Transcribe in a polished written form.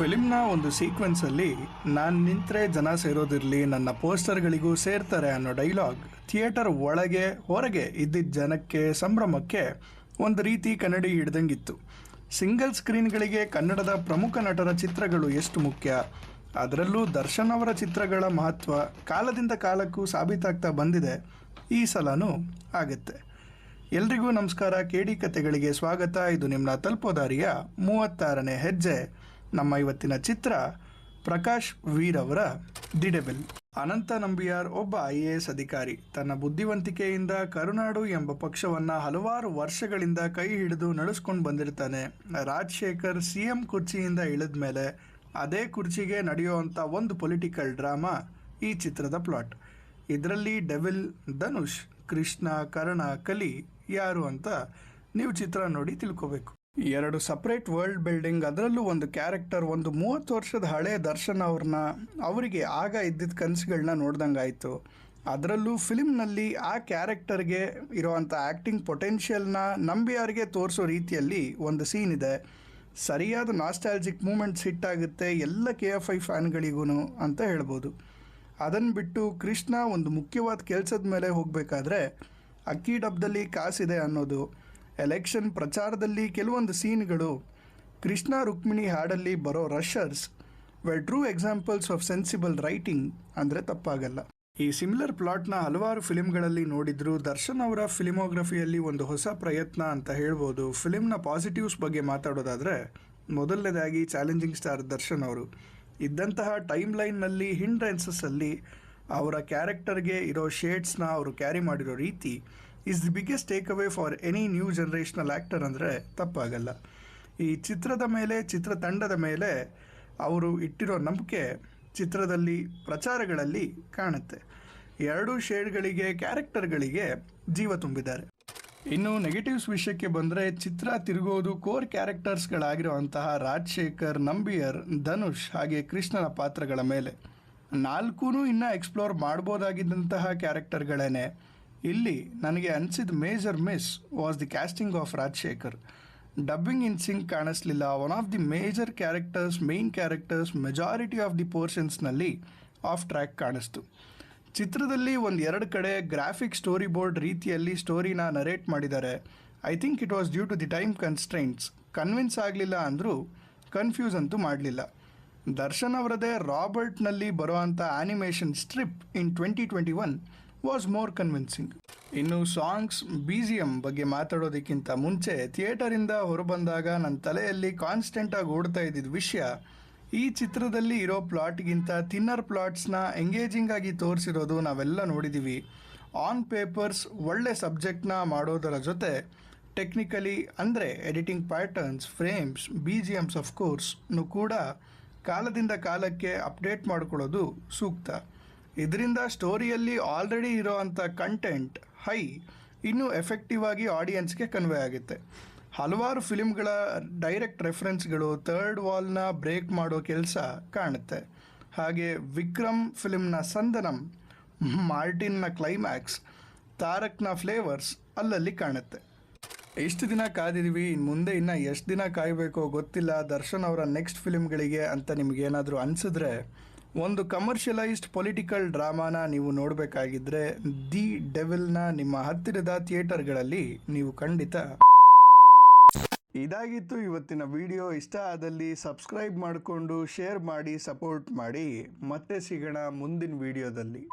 ಫಿಲ್ಮ್ನ ಒಂದು ಸೀಕ್ವೆನ್ಸಲ್ಲಿ ನಾನು ನಿಂತರೆ ಜನ ಸೇರೋದಿರಲಿ, ನನ್ನ ಪೋಸ್ಟರ್ಗಳಿಗೂ ಸೇರ್ತಾರೆ ಅನ್ನೋ ಡೈಲಾಗ್ ಥಿಯೇಟರ್ ಒಳಗೆ ಹೊರಗೆ ಇದ್ದಿದ್ದ ಜನಕ್ಕೆ ಸಂಭ್ರಮಕ್ಕೆ ಒಂದು ರೀತಿ ಕನ್ನಡಿ ಹಿಡ್ದಂಗಿತ್ತು. ಸಿಂಗಲ್ ಸ್ಕ್ರೀನ್ಗಳಿಗೆ ಕನ್ನಡದ ಪ್ರಮುಖ ನಟರ ಚಿತ್ರಗಳು ಎಷ್ಟು ಮುಖ್ಯ, ಅದರಲ್ಲೂ ದರ್ಶನ್ ಅವರ ಚಿತ್ರಗಳ ಮಹತ್ವ ಕಾಲದಿಂದ ಕಾಲಕ್ಕೂ ಸಾಬೀತಾಗ್ತಾ ಬಂದಿದೆ. ಈ ಸಲನೂ ಆಗುತ್ತೆ. ಎಲ್ರಿಗೂ ನಮಸ್ಕಾರ. KD ಕತೆಗಳಿಗೆ ಸ್ವಾಗತ. ಇದು ನಿಮ್ಮ ತಲುಪೋದಾರಿಯ 36ನೇ ಹೆಜ್ಜೆ. ನಮ್ಮ ಇವತ್ತಿನ ಚಿತ್ರ ಪ್ರಕಾಶ್ ವೀರ್ ಅವರ ದಿ ಡೆವಿಲ್. ಅನಂತ ನಂಬಿಯಾರ್ ಒಬ್ಬ IAS ಅಧಿಕಾರಿ. ತನ್ನ ಬುದ್ಧಿವಂತಿಕೆಯಿಂದ ಕರುನಾಡು ಎಂಬ ಪಕ್ಷವನ್ನು ಹಲವಾರು ವರ್ಷಗಳಿಂದ ಕೈ ಹಿಡಿದು ನಡೆಸ್ಕೊಂಡು ಬಂದಿರ್ತಾನೆ. ರಾಜಶೇಖರ್ CM ಕುರ್ಚಿಯಿಂದ ಇಳಿದ ಮೇಲೆ ಅದೇ ಕುರ್ಚಿಗೆ ನಡೆಯುವಂಥ ಒಂದು ಪೊಲಿಟಿಕಲ್ ಡ್ರಾಮಾ ಈ ಚಿತ್ರದ ಪ್ಲಾಟ್. ಇದರಲ್ಲಿ ಡೆವಿಲ್, ಧನುಷ್, ಕೃಷ್ಣ, ಕರ್ಣ, ಕಲಿ ಯಾರು ಅಂತ ನೀವು ಚಿತ್ರ ನೋಡಿ ತಿಳ್ಕೋಬೇಕು. ಎರಡು ಸಪ್ರೇಟ್ ವರ್ಲ್ಡ್ ಬಿಲ್ಡಿಂಗ್, ಅದರಲ್ಲೂ ಒಂದು ಕ್ಯಾರೆಕ್ಟರ್, ಒಂದು 30 ವರ್ಷದ ಹಳೆ ದರ್ಶನ್ ಅವರಿಗೆ ಆಗ ಇದ್ದಿದ್ದ ಕನಸುಗಳನ್ನ ನೋಡ್ದಂಗಾಯಿತು. ಅದರಲ್ಲೂ ಫಿಲ್ಮ್ನಲ್ಲಿ ಆ ಕ್ಯಾರೆಕ್ಟರ್ಗೆ ಇರೋವಂಥ ಆ್ಯಕ್ಟಿಂಗ್ ಪೊಟೆನ್ಷಿಯಲ್ನ ನಂಬಿಯಾರಿಗೆ ತೋರಿಸೋ ರೀತಿಯಲ್ಲಿ ಒಂದು ಸೀನ್ ಇದೆ. ಸರಿಯಾದ ನಾಸ್ಟಾಲ್ಜಿಕ್ ಮೂಮೆಂಟ್ಸ್ ಹಿಟ್ಟಾಗುತ್ತೆ ಎಲ್ಲ KFI ಫ್ಯಾನ್ಗಳಿಗೂ ಅಂತ ಹೇಳ್ಬೋದು. ಅದನ್ನು ಬಿಟ್ಟು ಕೃಷ್ಣ ಒಂದು ಮುಖ್ಯವಾದ ಕೆಲಸದ ಮೇಲೆ ಹೋಗಬೇಕಾದ್ರೆ ಅಕ್ಕಿ ಡಬ್ಬದಲ್ಲಿ ಕಾಸಿದೆ ಅನ್ನೋದು, ಎಲೆಕ್ಷನ್ ಪ್ರಚಾರದಲ್ಲಿ ಕೆಲವೊಂದು ಸೀನ್ಗಳು, ಕೃಷ್ಣ ರುಕ್ಮಿಣಿ ಹಾಡಲ್ಲಿ ಬರೋ rushers were true examples of sensible writing ಅಂದರೆ ತಪ್ಪಾಗಲ್ಲ. ಈ ಸಿಮಿಲರ್ ಪ್ಲಾಟ್ನ ಹಲವಾರು ಫಿಲ್ಮ್ಗಳಲ್ಲಿ ನೋಡಿದ್ರು. ದರ್ಶನ್ ಅವರ ಫಿಲ್ಮೋಗ್ರಫಿಯಲ್ಲಿ ಒಂದು ಹೊಸ ಪ್ರಯತ್ನ ಅಂತ ಹೇಳ್ಬೋದು. ಫಿಲ್ಮ್ನ ಪಾಸಿಟಿವ್ಸ್ ಬಗ್ಗೆ ಮಾತಾಡೋದಾದರೆ, ಮೊದಲನೇದಾಗಿ ಚಾಲೆಂಜಿಂಗ್ ಸ್ಟಾರ್ ದರ್ಶನ್ ಅವರು ಇದ್ದಂತಹ ಟೈಮ್ ಲೈನ್ನಲ್ಲಿ ಹಿಂಡ್ರೆನ್ಸಸ್ಸಲ್ಲಿ ಅವರ ಕ್ಯಾರೆಕ್ಟರ್ಗೆ ಇರೋ ಶೇಡ್ಸ್ನ ಅವರು ಕ್ಯಾರಿ ಮಾಡಿರೋ ರೀತಿ is the biggest take away for any new generational actor ಅಂದರೆ ತಪ್ಪಾಗಲ್ಲ. ಈ ಚಿತ್ರದ ಮೇಲೆ, ಚಿತ್ರತಂಡದ ಮೇಲೆ ಅವರು ಇಟ್ಟಿರೋ ನಂಬಿಕೆ ಚಿತ್ರದಲ್ಲಿ ಪ್ರಚಾರಗಳಲ್ಲಿ ಕಾಣುತ್ತೆ. ಎರಡೂ ಶೇಡ್ಗಳಿಗೆ, ಕ್ಯಾರೆಕ್ಟರ್ಗಳಿಗೆ ಜೀವ ತುಂಬಿದ್ದಾರೆ. ಇನ್ನು ನೆಗೆಟಿವ್ಸ್ ವಿಷಯಕ್ಕೆ ಬಂದರೆ, ಚಿತ್ರ ತಿರುಗೋದು ಕೋರ್ ಕ್ಯಾರೆಕ್ಟರ್ಸ್ಗಳಾಗಿರುವಂತಹ ರಾಜಶೇಖರ್, ನಂಬಿಯರ್, ಧನುಷ್ ಹಾಗೆ ಕೃಷ್ಣನ ಪಾತ್ರಗಳ ಮೇಲೆ. ನಾಲ್ಕೂ ಇನ್ನೂ ಎಕ್ಸ್ಪ್ಲೋರ್ ಮಾಡ್ಬೋದಾಗಿದ್ದಂತಹ ಕ್ಯಾರೆಕ್ಟರ್ಗಳೇನೆ. ಇಲ್ಲಿ ನನಗೆ ಅನಿಸಿದ major miss was the casting of Rajashekar. Dubbing in sync ಕಾಣಿಸ್ಲಿಲ್ಲ. One of the major characters, main characters majority of the ಪೋರ್ಷನ್ಸ್ನಲ್ಲಿ ಆಫ್ ಟ್ರ್ಯಾಕ್ ಕಾಣಿಸ್ತು. ಚಿತ್ರದಲ್ಲಿ ಎರಡು ಕಡೆ ಗ್ರಾಫಿಕ್ ಸ್ಟೋರಿ ಬೋರ್ಡ್ ರೀತಿಯಲ್ಲಿ ಸ್ಟೋರಿನ ನರೇಟ್ ಮಾಡಿದ್ದಾರೆ. I think it was due to the time constraints. Convince ಆಗಲಿಲ್ಲ ಅಂದರೂ ಕನ್ಫ್ಯೂಸ್ ಅಂತೂ ಮಾಡಲಿಲ್ಲ. ದರ್ಶನ್ ಅವರದೇ ರಾಬರ್ಟ್ನಲ್ಲಿ ಬರುವಂಥ animation strip in 2021 was more convincing. ಇನ್ನು ಸಾಂಗ್ಸ್, BGM ಬಗ್ಗೆ ಮಾತಾಡೋದಕ್ಕಿಂತ ಮುಂಚೆ, ಥಿಯೇಟರಿಂದ ಹೊರಬಂದಾಗ ನನ್ನ ತಲೆಯಲ್ಲಿ ಕಾನ್ಸ್ಟೆಂಟಾಗಿ ಓಡ್ತಾ ಇದ್ದಿದ್ದ ವಿಷಯ, ಈ ಚಿತ್ರದಲ್ಲಿ ಇರೋ ಪ್ಲಾಟ್ಗಿಂತ ಥಿನ್ನರ್ ಪ್ಲಾಟ್ಸ್ನ ಎಂಗೇಜಿಂಗ್ ಆಗಿ ತೋರಿಸಿರೋದು ನಾವೆಲ್ಲ ನೋಡಿದ್ದೀವಿ. ಆನ್ ಪೇಪರ್ಸ್ ಒಳ್ಳೆ ಸಬ್ಜೆಕ್ಟ್ನ ಮಾಡೋದರ ಜೊತೆ ಟೆಕ್ನಿಕಲಿ ಅಂದರೆ editing patterns, frames, BGMs of ಕೋರ್ಸ್ನು ಕೂಡ ಕಾಲದಿಂದ ಕಾಲಕ್ಕೆ ಅಪ್ಡೇಟ್ ಮಾಡ್ಕೊಳ್ಳೋದು ಸೂಕ್ತ. ಇದರಿಂದ ಸ್ಟೋರಿಯಲ್ಲಿ ಆಲ್ರೆಡಿ ಇರೋವಂಥ ಕಂಟೆಂಟ್ ಇನ್ನೂ ಎಫೆಕ್ಟಿವ್ ಆಗಿ ಆಡಿಯನ್ಸ್ಗೆ ಕನ್ವೆ ಆಗುತ್ತೆ. ಹಲವಾರು ಫಿಲ್ಮ್ಗಳ ಡೈರೆಕ್ಟ್ ರೆಫರೆನ್ಸ್ಗಳು ಥರ್ಡ್ ವಾಲ್ನ ಬ್ರೇಕ್ ಮಾಡೋ ಕೆಲಸ ಕಾಣುತ್ತೆ. ಹಾಗೆ ವಿಕ್ರಮ್ ಫಿಲ್ಮ್ನ ಸಂದನಂ, ಮಾರ್ಟಿನ್ನ ಕ್ಲೈಮ್ಯಾಕ್ಸ್, ತಾರಕ್ನ ಫ್ಲೇವರ್ಸ್ ಅಲ್ಲಲ್ಲಿ ಕಾಣುತ್ತೆ. ಎಷ್ಟು ದಿನ ಕಾದಿದ್ದೀವಿ, ಇನ್ನು ಮುಂದೆ ಇನ್ನು ಎಷ್ಟು ದಿನ ಕಾಯಬೇಕೋ ಗೊತ್ತಿಲ್ಲ ದರ್ಶನ್ ಅವರ ನೆಕ್ಸ್ಟ್ ಫಿಲ್ಮ್ಗಳಿಗೆ ಅಂತ ನಿಮಗೇನಾದರೂ ಅನಿಸಿದ್ರೆ, ಒಂದು ಕಮರ್ಷಿಯಲೈಸ್ಡ್ ಪೊಲಿಟಿಕಲ್ ಡ್ರಾಮಾನ ನೀವು ನೋಡಬೇಕಾಗಿದ್ದರೆ ದಿ ಡೆವಿಲ್ನ ನಿಮ್ಮ ಹತ್ತಿರದ ಥಿಯೇಟರ್ಗಳಲ್ಲಿ ನೀವು ಖಂಡಿತ. ಇದಾಗಿತ್ತು ಇವತ್ತಿನ ವಿಡಿಯೋ. ಇಷ್ಟ ಆದಲ್ಲಿ ಸಬ್ಸ್ಕ್ರೈಬ್ ಮಾಡಿಕೊಂಡು ಶೇರ್ ಮಾಡಿ, ಸಪೋರ್ಟ್ ಮಾಡಿ. ಮತ್ತೆ ಸಿಗೋಣ ಮುಂದಿನ ವಿಡಿಯೋದಲ್ಲಿ.